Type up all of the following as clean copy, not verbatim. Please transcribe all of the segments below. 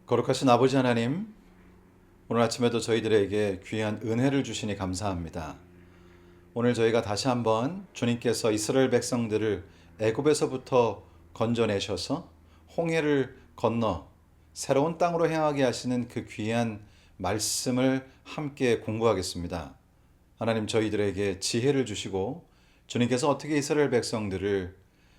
거룩하신 아버지 하나님, 오늘 아침에도 저희들에게 귀한 은혜를 주시니 감사합니다. 오늘 저희가 다시 한번 주님께서 이스라엘 백성들을 애굽에서부터 건져내셔서 홍해를 건너 새로운 땅으로 향하게 하시는 그 귀한 말씀을 함께 공부하겠습니다. 하나님, 저희들에게 지혜를 주시고 주님께서 어떻게 이스라엘 백성들을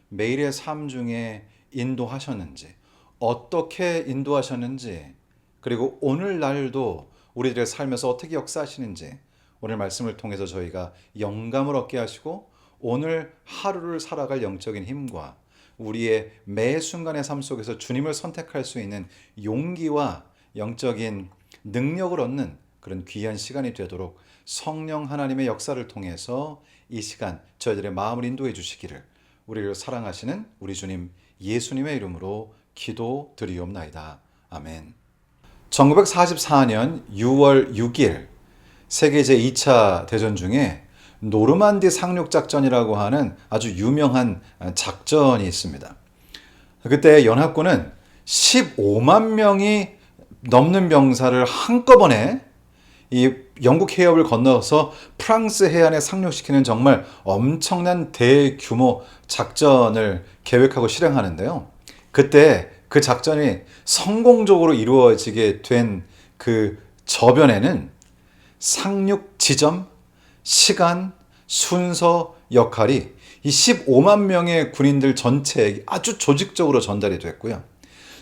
매일의 삶 중에 인도하셨는지, 어떻게 인도하셨는지, 그리고 오늘날도 우리들의 삶에서 어떻게 역사하시는지 오늘 말씀을 통해서 저희가 영감을 얻게 하시고 오늘 하루를 살아갈 영적인 힘과 우리의 매 순간의 삶 속에서 주님을 선택할 수 있는 용기와 영적인 능력을 얻는 그런 귀한 시간이 되도록 성령 하나님의 역사를 통해서 이 시간 저희들의 마음을 인도해 주시기를 우리를 사랑하시는 우리 주님 예수님의 이름으로 기도드리옵나이다. 아멘. 1944년 6월 6일 세계 제2차 대전 중에 노르만디 상륙작전이라고 하는 아주 유명한 작전이 있습니다. 그때 연합군은 15만 명이 넘는 병사를 한꺼번에 이 영국 해협을 건너서 프랑스 해안에 상륙시키는 정말 엄청난 대규모 작전을 계획하고 실행하는데요. 그때 그 작전이 성공적으로 이루어지게 된 그 저변에는 상륙 지점, 시간, 순서, 역할이 이 15만 명의 군인들 전체에게 아주 조직적으로 전달이 됐고요.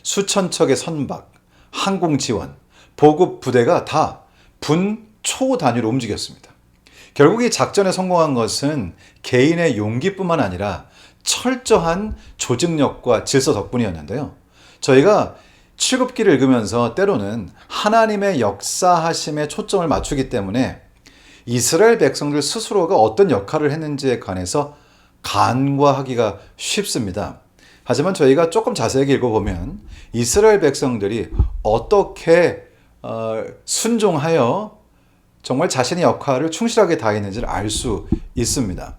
수천 척의 선박, 항공 지원, 보급 부대가 다 분, 초 단위로 움직였습니다. 결국 이 작전에 성공한 것은 개인의 용기뿐만 아니라 철저한 조직력과 질서 덕분이었는데요. 저희가 출애굽기를 읽으면서 때로는 하나님의 역사하심에 초점을 맞추기 때문에 이스라엘 백성들 스스로가 어떤 역할을 했는지에 관해서 간과하기가 쉽습니다. 하지만 저희가 조금 자세하게 읽어보면 이스라엘 백성들이 어떻게 순종하여 정말 자신의 역할을 충실하게 다했는지를 알 수 있습니다.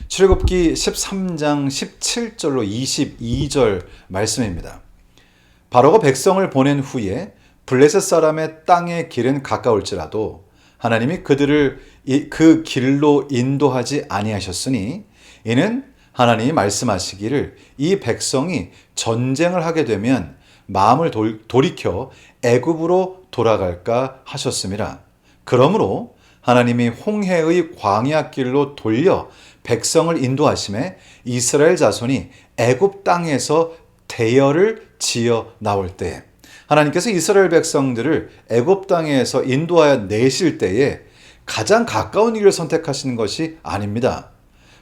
출애굽기 13장 17절로 22절 말씀입니다. 바로가 백성을 보낸 후에 블레셋 사람의 땅의 길은 가까울지라도 하나님이 그들을 그 길로 인도하지 아니하셨으니 이는 하나님이 말씀하시기를 이 백성이 전쟁을 하게 되면 마음을 돌이켜 애굽으로 돌아갈까 하셨음이라. 그러므로 하나님이 홍해의 광야 길로 돌려 백성을 인도하심에 이스라엘 자손이 애굽 땅에서 대열을 지어 나올 때에 하나님께서 이스라엘 백성들을 애굽 땅에서 인도하여 내실 때에 가장 가까운 길을 선택하시는 것이 아닙니다.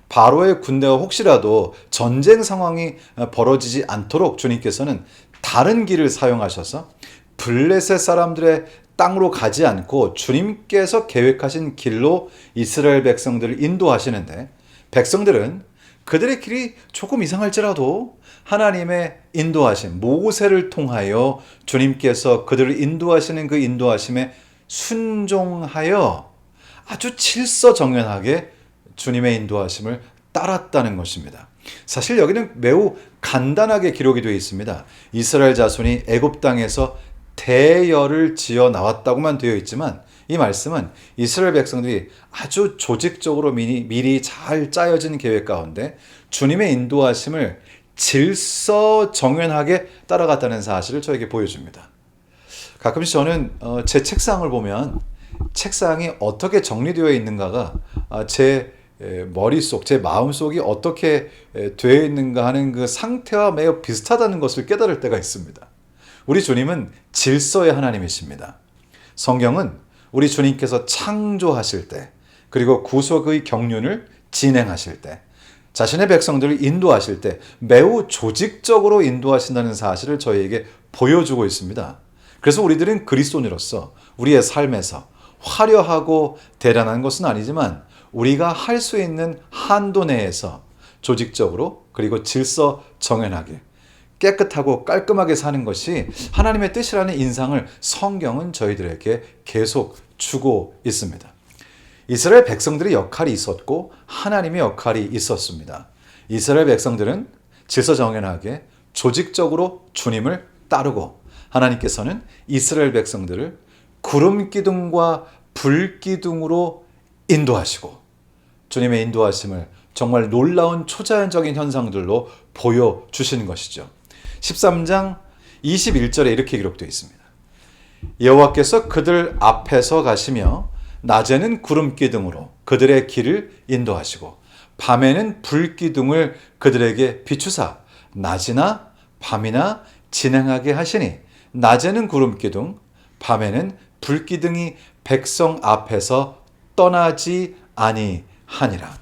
바로의 군대가 혹시라도 전쟁 상황이 벌어지지 않도록 주님께서는 다른 길을 사용하셔서 블레셋 사람들의 땅으로 가지 않고 주님께서 계획하신 길로 이스라엘 백성들을 인도하시는데 백성들은 그들의 길이 조금 이상할지라도 하나님의 인도하심, 모세를 통하여 주님께서 그들을 인도하시는 그 인도하심에 순종하여 아주 질서정연하게 주님의 인도하심을 따랐다는 것입니다. 사실 여기는 매우 간단하게 기록이 되어 있습니다. 이스라엘 자손이 애굽 땅에서 대열을 지어 나왔다고만 되어 있지만 이 말씀은 이스라엘 백성들이 아주 조직적으로 미리 잘 짜여진 계획 가운데 주님의 인도하심을 질서정연하게 따라갔다는 사실을 저에게 보여줍니다. 가끔씩 저는 제 책상을 보면 책상이 어떻게 정리되어 있는가가 제 머릿속, 제 마음속이 어떻게 되어 있는가 하는 그 상태와 매우 비슷하다는 것을 깨달을 때가 있습니다. 우리 주님은 질서의 하나님이십니다. 성경은 우리 주님께서 창조하실 때, 그리고 구속의 경륜을 진행하실 때, 자신의 백성들을 인도하실 때 매우 조직적으로 인도하신다는 사실을 저희에게 보여주고 있습니다. 그래서 우리들은 그리스도인으로서 우리의 삶에서 화려하고 대단한 것은 아니지만 우리가 할 수 있는 한도 내에서 조직적으로 그리고 질서 정연하게 깨끗하고 깔끔하게 사는 것이 하나님의 뜻이라는 인상을 성경은 저희들에게 계속 주고 있습니다. 이스라엘 백성들의 역할이 있었고 하나님의 역할이 있었습니다. 이스라엘 백성들은 질서정연하게 조직적으로 주님을 따르고 하나님께서는 이스라엘 백성들을 구름 기둥과 불 기둥으로 인도하시고 주님의 인도하심을 정말 놀라운 초자연적인 현상들로 보여주시는 것이죠. 13장 21절에 이렇게 기록되어 있습니다. 여호와께서 그들 앞에서 가시며 낮에는 구름 기둥으로 그들의 길을 인도하시고 밤에는 불 기둥을 그들에게 비추사 낮이나 밤이나 진행하게 하시니 낮에는 구름 기둥 밤에는 불 기둥이 백성 앞에서 떠나지 아니하니라.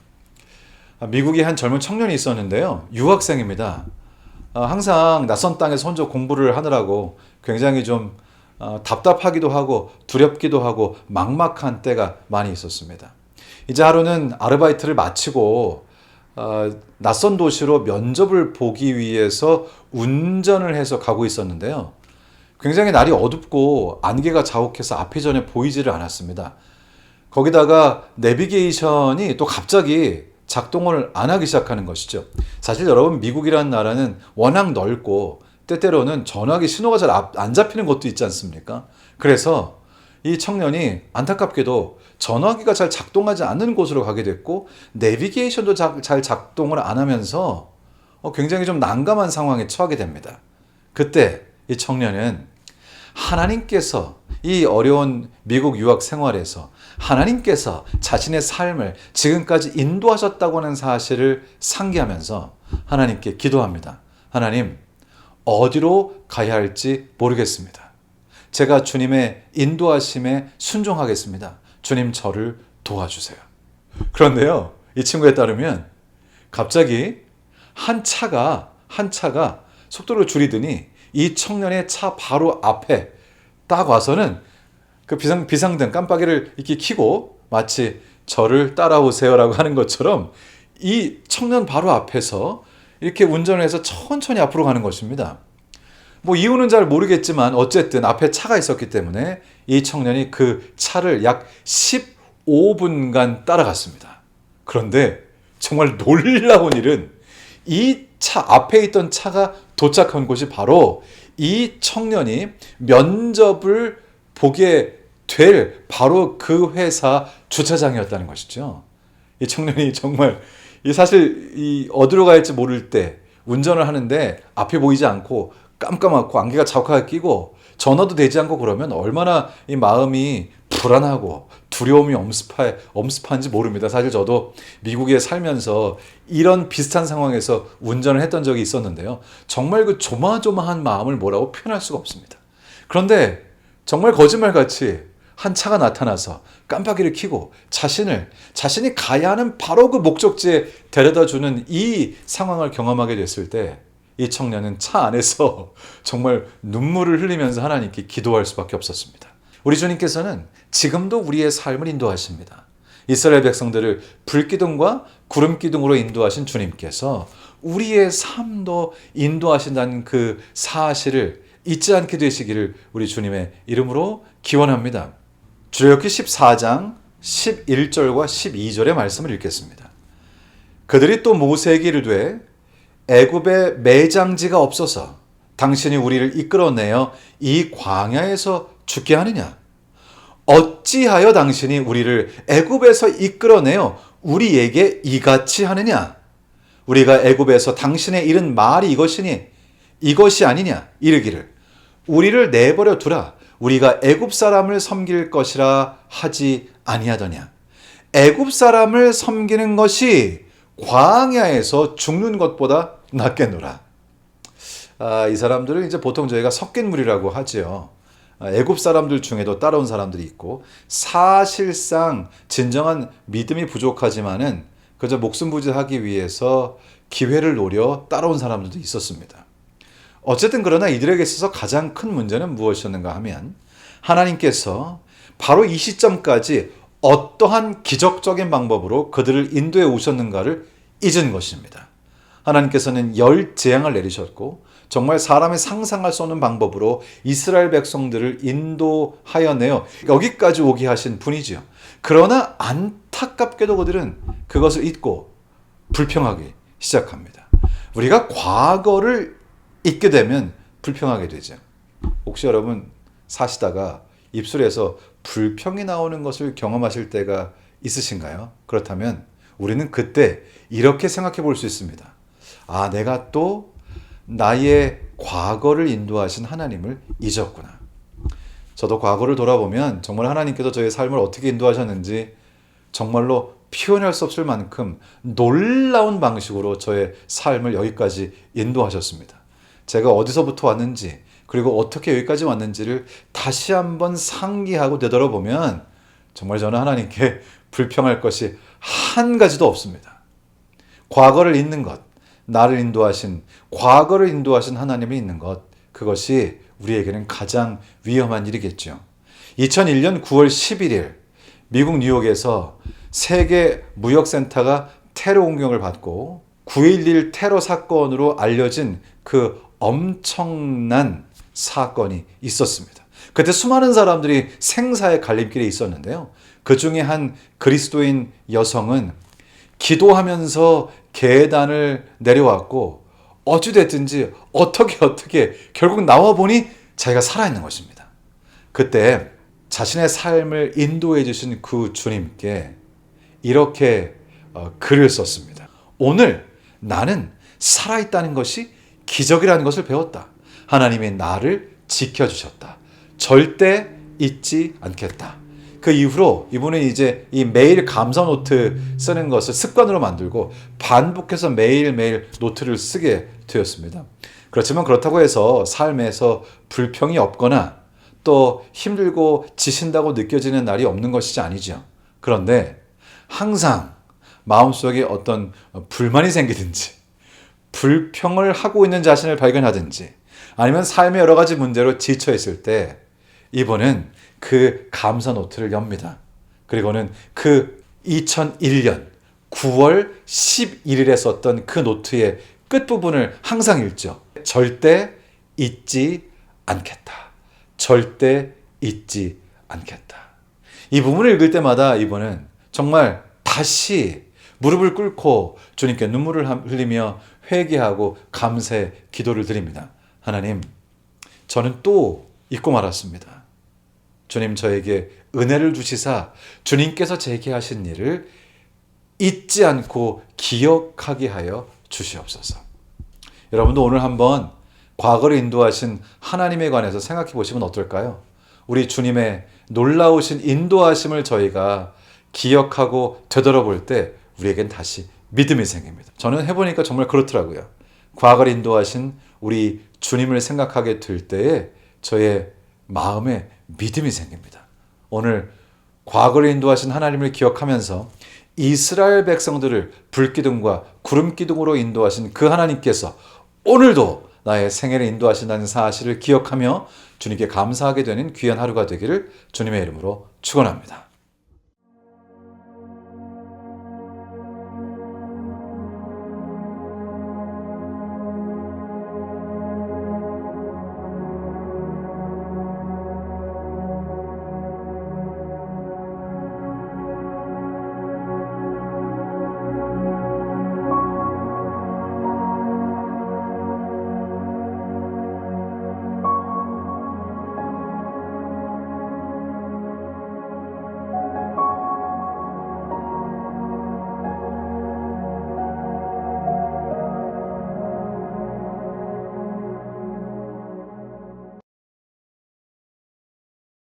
미국에 한 젊은 청년이 있었는데요. 유학생입니다. 항상 낯선 땅에서 혼자 공부를 하느라고 굉장히 좀 답답하기도 하고 두렵기도 하고 막막한 때가 많이 있었습니다. 이제 하루는 아르바이트를 마치고 낯선 도시로 면접을 보기 위해서 운전을 해서 가고 있었는데요. 굉장히 날이 어둡고 안개가 자욱해서 앞이 전혀 보이지를 않았습니다. 거기다가 내비게이션이 또 갑자기 작동을 안 하기 시작하는 것이죠. 사실 여러분 미국이라는 나라는 워낙 넓고 때때로는 전화기 신호가 잘 안 잡히는 곳도 있지 않습니까? 그래서 이 청년이 안타깝게도 전화기가 잘 작동하지 않는 곳으로 가게 됐고 내비게이션도 잘 작동을 안 하면서 굉장히 좀 난감한 상황에 처하게 됩니다. 그때 이 청년은 하나님께서 이 어려운 미국 유학 생활에서 하나님께서 자신의 삶을 지금까지 인도하셨다고 하는 사실을 상기하면서 하나님께 기도합니다. 하나님, 어디로 가야 할지 모르겠습니다. 제가 주님의 인도하심에 순종하겠습니다. 주님 저를 도와주세요. 그런데요, 이 친구에 따르면 갑자기 한 차가 속도를 줄이더니 이 청년의 차 바로 앞에 딱 와서는 그 비상등 깜빡이를 이렇게 켜고 마치 저를 따라오세요라고 하는 것처럼 이 청년 바로 앞에서 이렇게 운전을 해서 천천히 앞으로 가는 것입니다. 뭐 이유는 잘 모르겠지만 어쨌든 앞에 차가 있었기 때문에 이 청년이 그 차를 약 15분간 따라갔습니다. 그런데 정말 놀라운 일은 이 차 앞에 있던 차가 도착한 곳이 바로 이 청년이 면접을 보게 될 바로 그 회사 주차장이었다는 것이죠. 이 청년이 정말 사실 어디로 가야 할지 모를 때 운전을 하는데 앞이 보이지 않고 깜깜하고 안개가 자욱하게 끼고 전화도 되지 않고 그러면 얼마나 이 마음이 불안하고 두려움이 엄습한지 모릅니다. 사실 저도 미국에 살면서 이런 비슷한 상황에서 운전을 했던 적이 있었는데요. 정말 그 조마조마한 마음을 뭐라고 표현할 수가 없습니다. 그런데 정말 거짓말같이 한 차가 나타나서 깜빡이를 켜고 자신이 가야 하는 바로 그 목적지에 데려다주는 이 상황을 경험하게 됐을 때 이 청년은 차 안에서 정말 눈물을 흘리면서 하나님께 기도할 수밖에 없었습니다. 우리 주님께서는 지금도 우리의 삶을 인도하십니다. 이스라엘 백성들을 불기둥과 구름기둥으로 인도하신 주님께서 우리의 삶도 인도하신다는 그 사실을 잊지 않게 되시기를 우리 주님의 이름으로 기원합니다. 출애굽기 14장 11절과 12절의 말씀을 읽겠습니다. 그들이 또 모세에게 이르되 애굽에 매장지가 없어서 당신이 우리를 이끌어내어 이 광야에서 죽게 하느냐? 어찌하여 당신이 우리를 애굽에서 이끌어내어 우리에게 이같이 하느냐? 우리가 애굽에서 당신의 이른 말이 이것이 아니냐? 이르기를 우리를 내버려 두라. 우리가 애굽 사람을 섬길 것이라 하지 아니하더냐? 애굽 사람을 섬기는 것이 광야에서 죽는 것보다 낫겠노라. 이 사람들은 이제 보통 저희가 섞인 무리라고 하지요. 애굽 사람들 중에도 따라온 사람들이 있고 사실상 진정한 믿음이 부족하지만은 그저 목숨 부지하기 위해서 기회를 노려 따라온 사람들도 있었습니다. 어쨌든 그러나 이들에게 있어서 가장 큰 문제는 무엇이었는가 하면 하나님께서 바로 이 시점까지 어떠한 기적적인 방법으로 그들을 인도해 오셨는가를 잊은 것입니다. 하나님께서는 10재앙을 내리셨고 정말 사람이 상상할 수 없는 방법으로 이스라엘 백성들을 인도하여 내어 여기까지 오게 하신 분이지요. 그러나 안타깝게도 그들은 그것을 잊고 불평하기 시작합니다. 우리가 과거를 잊게 되면 불평하게 되죠. 혹시 여러분 사시다가 입술에서 불평이 나오는 것을 경험하실 때가 있으신가요? 그렇다면 우리는 그때 이렇게 생각해 볼 수 있습니다. 아, 내가 또 나의 과거를 인도하신 하나님을 잊었구나. 저도 과거를 돌아보면 정말 하나님께서 저의 삶을 어떻게 인도하셨는지 정말로 표현할 수 없을 만큼 놀라운 방식으로 저의 삶을 여기까지 인도하셨습니다. 제가 어디서부터 왔는지 그리고 어떻게 여기까지 왔는지를 다시 한번 상기하고 되돌아보면 정말 저는 하나님께 불평할 것이 한 가지도 없습니다. 과거를 잊는 것, 나를 인도하신, 과거를 인도하신 하나님을 잊는 것, 그것이 우리에게는 가장 위험한 일이겠죠. 2001년 9월 11일 미국 뉴욕에서 세계 무역센터가 테러 공격을 받고 9.11 테러 사건으로 알려진 그 엄청난 사건이 있었습니다. 그때 수많은 사람들이 생사의 갈림길에 있었는데요. 그 중에 한 그리스도인 여성은 기도하면서 계단을 내려왔고 어찌됐든지 어떻게 결국 나와 보니 자기가 살아있는 것입니다. 그때 자신의 삶을 인도해 주신 그 주님께 이렇게 글을 썼습니다. 오늘 나는 살아있다는 것이 기적이라는 것을 배웠다. 하나님이 나를 지켜주셨다. 절대 잊지 않겠다. 그 이후로 이분은 이제 이 매일 감사 노트 쓰는 것을 습관으로 만들고 반복해서 매일매일 노트를 쓰게 되었습니다. 그렇지만 그렇다고 해서 삶에서 불평이 없거나 또 힘들고 지신다고 느껴지는 날이 없는 것이 아니죠. 그런데 항상 마음속에 어떤 불만이 생기든지 불평을 하고 있는 자신을 발견하든지 아니면 삶의 여러 가지 문제로 지쳐 있을 때 이분은 그 감사 노트를 엽니다. 그리고는 그 2001년 9월 11일에 썼던 그 노트의 끝부분을 항상 읽죠. 절대 잊지 않겠다. 절대 잊지 않겠다. 이 부분을 읽을 때마다 이분은 정말 다시 무릎을 꿇고 주님께 눈물을 흘리며 회개하고 감사의 기도를 드립니다. 하나님, 저는 또 잊고 말았습니다. 주님, 저에게 은혜를 주시사 주님께서 제게 하신 일을 잊지 않고 기억하게 하여 주시옵소서. 여러분도 오늘 한번 과거를 인도하신 하나님에 관해서 생각해 보시면 어떨까요? 우리 주님의 놀라우신 인도하심을 저희가 기억하고 되돌아볼 때 우리에겐 다시 믿음이 생깁니다. 저는 해보니까 정말 그렇더라고요. 과거를 인도하신 우리 주님을 생각하게 될 때에 저의 마음에 믿음이 생깁니다. 오늘 과거를 인도하신 하나님을 기억하면서 이스라엘 백성들을 불기둥과 구름기둥으로 인도하신 그 하나님께서 오늘도 나의 생애를 인도하신다는 사실을 기억하며 주님께 감사하게 되는 귀한 하루가 되기를 주님의 이름으로 축원합니다.